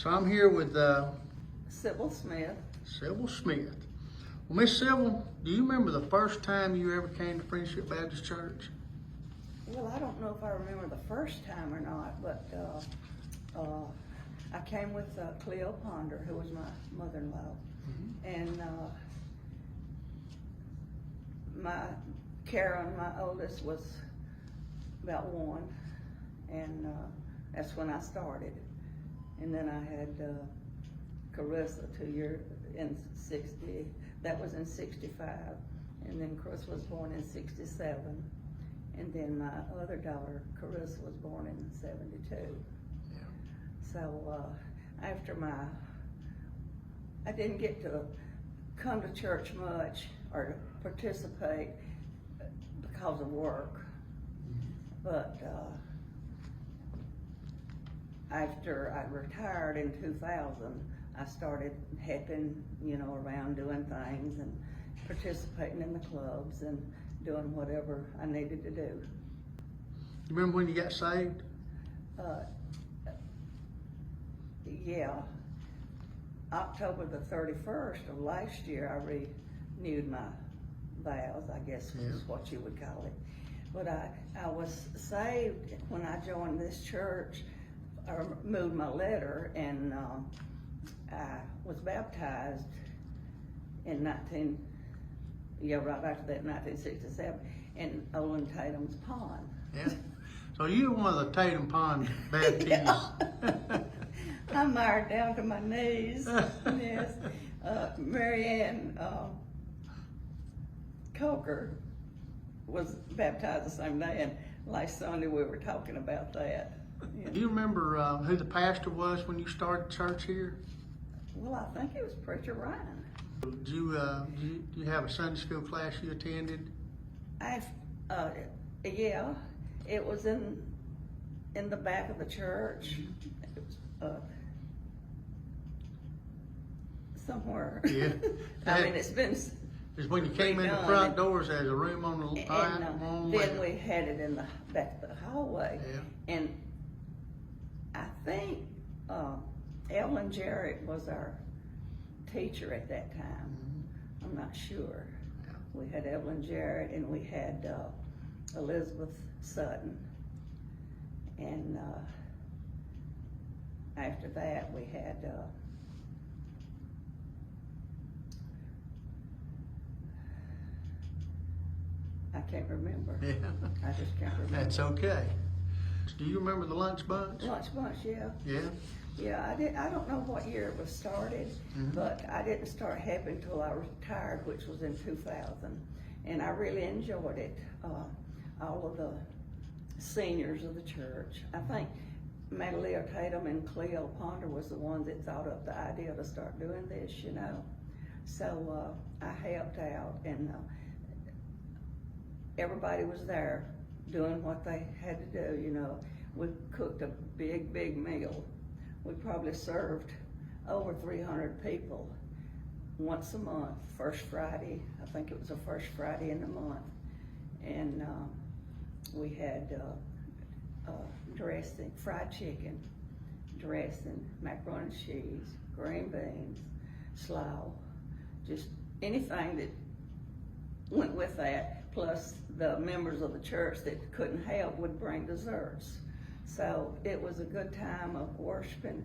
So I'm here with Sybil Smith. Sybil Smith. Well, Miss Sybil, do you remember the first time you ever came to Friendship Baptist Church? Well, I don't know if I remember the first time or not, but I came with Cleo Ponder, who was my mother-in-law, and my Karen, my oldest, was about 1, and that's when I started. And then I had Carissa 2 years in 60. That was in 65, and then Chris was born in 67, and then my other daughter Carissa was born in 72. Yeah. So after I didn't get to come to church much or to participate because of work, but after I retired in 2000, I started helping, around doing things and participating in the clubs and doing whatever I needed to do. You remember when you got saved? Yeah. October the 31st of last year, I renewed my vows, I guess is what you would call it. But I was saved when I joined this church, or moved my letter, and I was baptized in right after that, 1967, in Olin Tatum's pond. Yeah. So you're one of the Tatum Pond Baptists. Yeah. I'm mired down to my knees. Yes. Mary Ann Coker was baptized the same day, and last Sunday we were talking about that. Yeah. Do you remember who the pastor was when you started church here? Well, I think it was Preacher Ryan. Do you have a Sunday school class you attended? Yeah, it was in the back of the church. It was somewhere. Yeah. I mean, it's been. Is when you came in the front doors, there's a room on the right. Then we had it in the back of the hallway. Yeah. And I think Evelyn Jarrett was our teacher at that time. I'm not sure. Yeah. We had Evelyn Jarrett, and we had Elizabeth Sutton. And after that, we had I can't remember. Yeah. I just can't remember. That's okay. Do you remember the lunch bunch? Lunch bunch, yeah. Yeah. Yeah, I don't know what year it was started, but I didn't start helping until I retired, which was in 2000. And I really enjoyed it. All of the seniors of the church. I think Madeline Tatum and Cleo Ponder was the ones that thought up the idea to start doing this, So I helped out, and everybody was there doing what they had to do, We cooked a big meal. We probably served over 300 people once a month, first Friday. I think it was the first Friday in the month. And we had dressing, fried chicken, dressing, macaroni and cheese, green beans, slaw, just anything that went with that. Plus the members of the church that couldn't help would bring desserts. So it was a good time of worshiping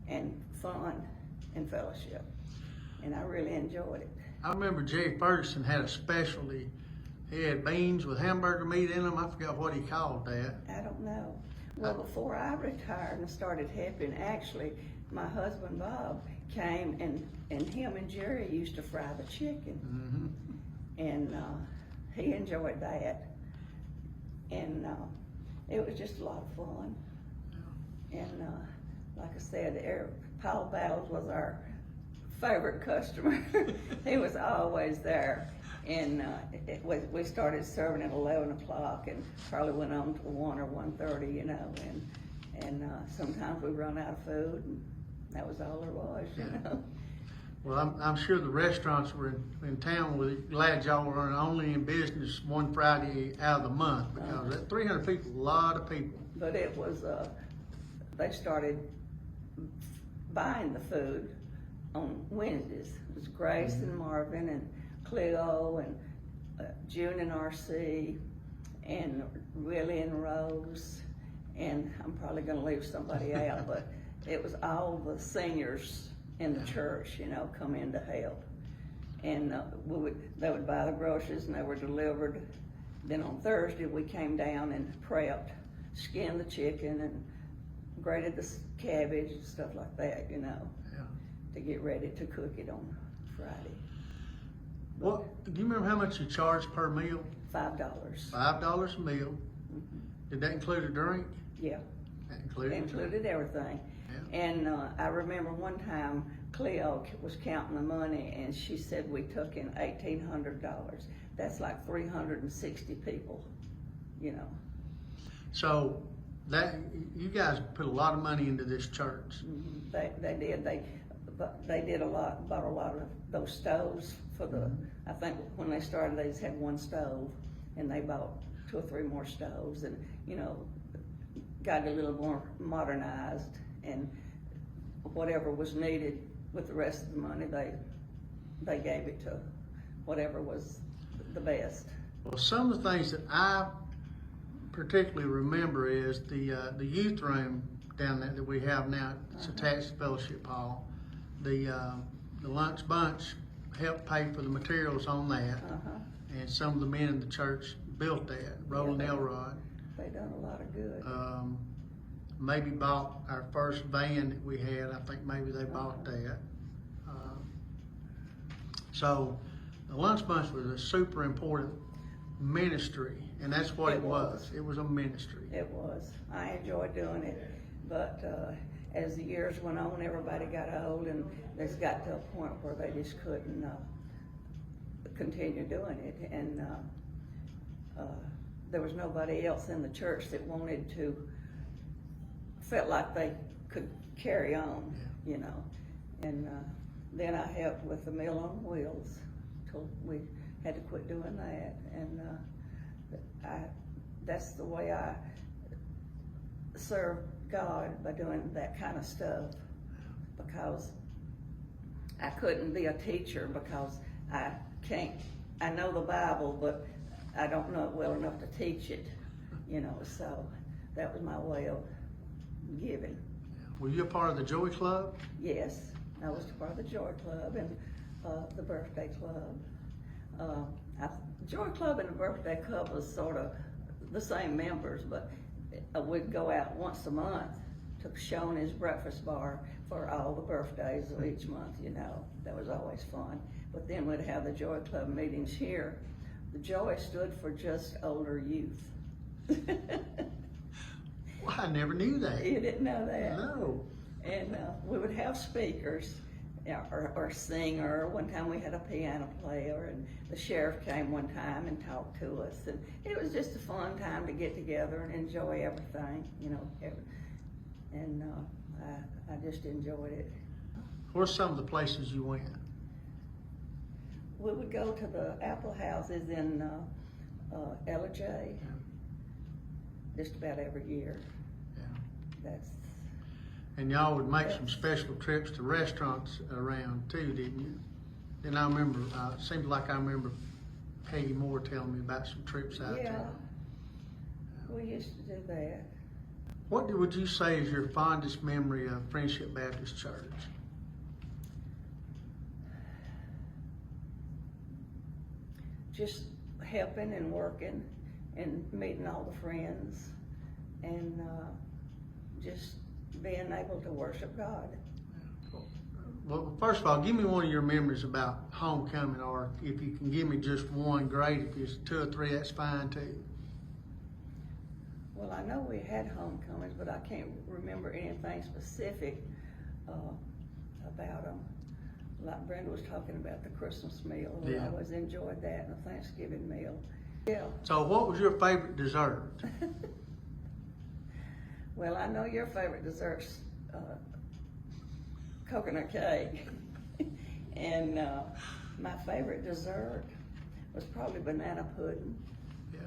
and fun and fellowship. And I really enjoyed it. I remember Jerry Ferguson had a specialty. He had beans with hamburger meat in them. I forgot what he called that. I don't know. Well, before I retired and started helping, actually, my husband Bob came, and him and Jerry used to fry the chicken. And he enjoyed that. And it was just a lot of fun. And like I said, Paul Battles was our favorite customer. He was always there. And we started serving at 11 o'clock and probably went on to 1 or 1:30, and sometimes we run out of food, and that was all there was, Well, I'm sure the restaurants were in town were glad y'all were only in business one Friday out of the month, because that 300 people, a lot of people. But it was, they started buying the food on Wednesdays. It was Grace and Marvin and Cleo and June and RC and Willie and Rose, and I'm probably gonna leave somebody out, but it was all the seniors in the church, you know, come in to help. And they would buy the groceries and they were delivered. Then on Thursday, we came down and prepped, skinned the chicken and grated the cabbage and stuff like that, you know, to get ready to cook it on Friday. What, do you remember how much you charged per meal? $5. $5 a meal. Did that include a drink? Yeah. That included They included everything. Yeah. And I remember one time Cleo was counting the money and she said we took in $1,800. That's like 360 people, you know. So that you guys put a lot of money into this church. They did. They did a lot, bought a lot of those stoves for the, I think when they started, they just had one stove, and they bought 2 or 3 more stoves, and, you know, got it a little more modernized, and whatever was needed with the rest of the money, they gave it to whatever was the best. Well, some of the things that I particularly remember is the youth room down there that we have now. It's attached to Fellowship Hall. The lunch bunch helped pay for the materials on that, and some of the men in the church built that. Roland Elrod. They done a lot of good. Maybe bought our first van that we had. I think maybe they bought that. So the lunch bunch was a super important ministry, and that's what it was. It was a ministry. It was. I enjoyed doing it, but as the years went on, everybody got old, and it's got to a point where they just couldn't continue doing it, and there was nobody else in the church that wanted to, felt like they could carry on, you know. And then I helped with the Meal on Wheels till we had to quit doing that, and that's the way I serve God, by doing that kind of stuff, because I couldn't be a teacher because I know the Bible, but I don't know it well enough to teach it, you know, so that was my way of giving. Were you a part of the Joy Club? Yes, I was part of the Joy Club and the Birthday Club. Joy Club and the Birthday Club was sort of the same members, but we'd go out once a month to Shoney's Breakfast Bar for all the birthdays of each month, you know. That was always fun. But then we'd have the Joy Club meetings here. The Joy stood for just older youth. Well, I never knew that. You didn't know that? No. And we would have speakers, or singer. One time we had a piano player, and the sheriff came one time and talked to us. And it was just a fun time to get together and enjoy everything, you know. And I just enjoyed it. Where's some of the places you went? We would go to the apple houses in LJ just about every year. Yeah. That's. And y'all would make some special trips to restaurants around too, didn't you? And I remember, it seems like I remember Peggy Moore telling me about some trips out there. We used to do that. What would you say is your fondest memory of Friendship Baptist Church? Just helping and working and meeting all the friends and just being able to worship God. Well, first of all, give me one of your memories about homecoming, or if you can give me just one, great. If it's 2 or 3, that's fine too. Well, I know we had homecomings, but I can't remember anything specific about them. Like Brenda was talking about the Christmas meal. Yeah. I always enjoyed that, and the Thanksgiving meal. Yeah. So what was your favorite dessert? Well, I know your favorite dessert's coconut cake. And my favorite dessert was probably banana pudding. Yeah.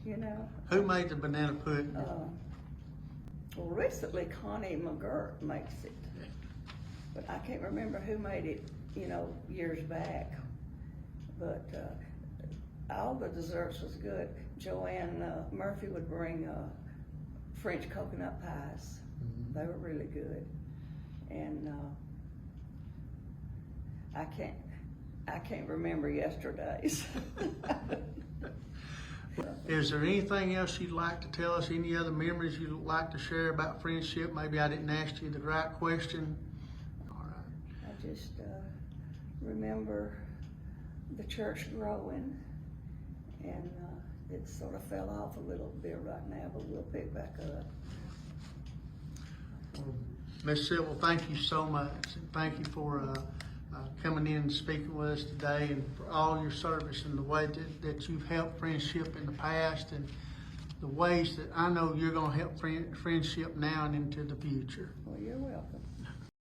You know? Who made the banana pudding? Well, recently Connie McGirt makes it. I can't remember who made it, you know, years back, but all the desserts was good. Joanne Murphy would bring French coconut pies. They were really good, and I can't remember yesterday's. Is there anything else you'd like to tell us? Any other memories you'd like to share about friendship? Maybe I didn't ask you the right question. All right. I just remember the church growing, and it sort of fell off a little bit right now, but we'll pick back up. Well, Miss Sybil, thank you so much. And thank you for coming in and speaking with us today, and for all your service and the way that you've helped friendship in the past, and the ways that I know you're going to help friendship now and into the future. Well, you're welcome.